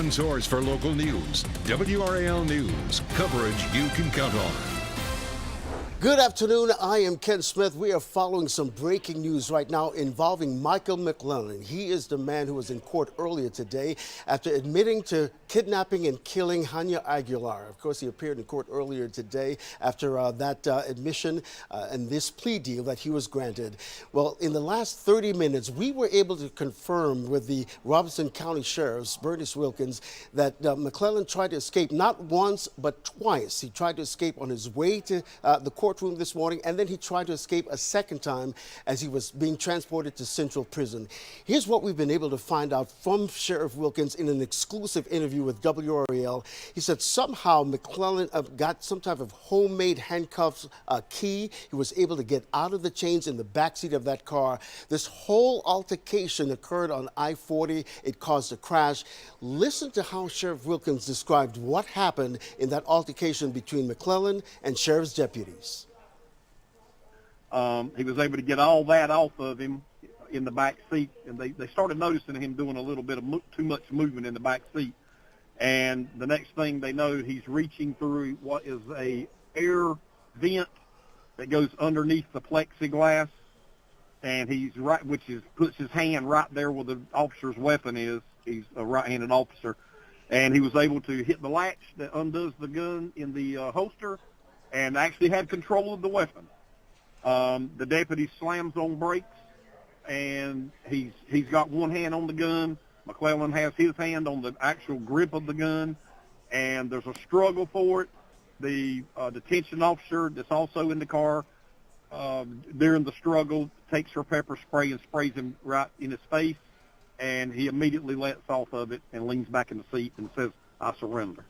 #1 source for local news. WRAL News. Coverage you can count on. Good afternoon. I am Ken Smith. We are following some breaking news right now involving Michael McClellan. He is the man who was in court earlier today after admitting to kidnapping and killing Hania Aguilar. Of course, he appeared in court earlier today after that admission and this plea deal that he was granted. Well, in the last 30 minutes, we were able to confirm with the Robeson County Sheriff's, Bernice Wilkins, that McClellan tried to escape not once, but twice. He tried to escape on his way to the courtroom this morning, and then he tried to escape a second time as he was being transported to Central Prison. Here's what we've been able to find out from Sheriff Wilkins in an exclusive interview with WRAL. He said somehow McClellan got some type of homemade handcuffs key. He was able to get out of the chains in the backseat of that car. This whole altercation occurred on I-40. It caused a crash. Listen to how Sheriff Wilkins described what happened in that altercation between McClellan and sheriff's deputies. He was able to get all that off of him in the back seat, and they started noticing him doing a little bit of too much movement in the back seat. And the next thing they know, he's reaching through what is a air vent that goes underneath the plexiglass, and he's puts his hand right there where the officer's weapon is. He's a right-handed officer, and he was able to hit the latch that undoes the gun in the holster, and actually had control of the weapon. The deputy slams on brakes, and he's got one hand on the gun. McClellan has his hand on the actual grip of the gun, and there's a struggle for it. The detention officer that's also in the car during the struggle takes her pepper spray and sprays him right in his face, and he immediately lets off of it and leans back in the seat and says, "I surrender."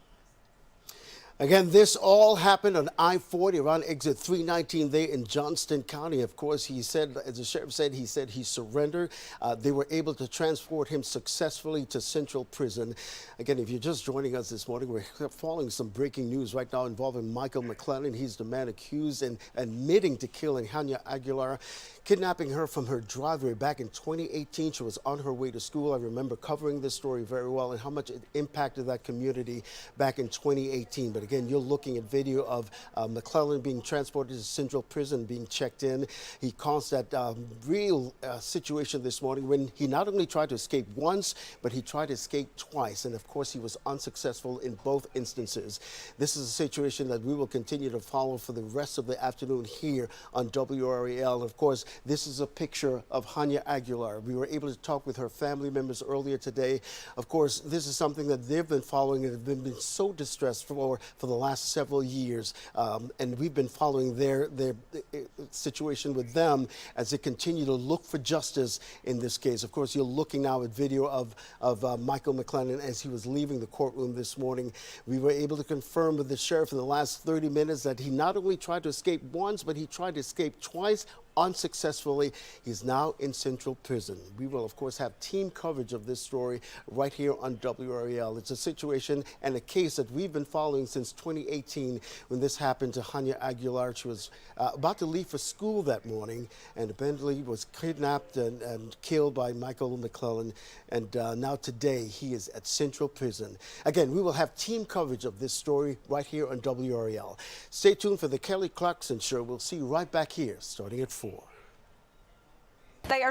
Again, this all happened on I-40 around exit 319 there in Johnston County. Of course, he said, as the sheriff said, he surrendered. They were able to transport him successfully to Central Prison. Again, if you're just joining us this morning, we're following some breaking news right now involving Michael McClellan. He's the man accused and admitting to killing Hania Aguilar, kidnapping her from her driveway back in 2018. She was on her way to school. I remember covering this story very well and how much it impacted that community back in 2018. But again, you're looking at video of McClellan being transported to Central Prison, being checked in. He caused that real situation this morning when he not only tried to escape once, but he tried to escape twice. And of course, he was unsuccessful in both instances. This is a situation that we will continue to follow for the rest of the afternoon here on WRAL. Of course, this is a picture of Hania Aguilar. We were able to talk with her family members earlier today. Of course, this is something that they've been following and have been so distressed for the last several years, and we've been following their situation with them as they continue to look for justice in this case. Of course, you're looking now at video of Michael McClellan as he was leaving the courtroom this morning. We were able to confirm with the sheriff in the last 30 minutes that he not only tried to escape once, but he tried to escape twice unsuccessfully. He's now in Central Prison. We will, of course, have team coverage of this story right here on WRAL. It's a situation and a case that we've been following since 2018 when this happened to Hania Aguilar. She was about to leave for school that morning and apparently was kidnapped and killed by Michael McClellan. And now today he is at Central Prison. Again, we will have team coverage of this story right here on WRAL. Stay tuned for the Kelly Clarkson Show. We'll see you right back here starting at 4. They are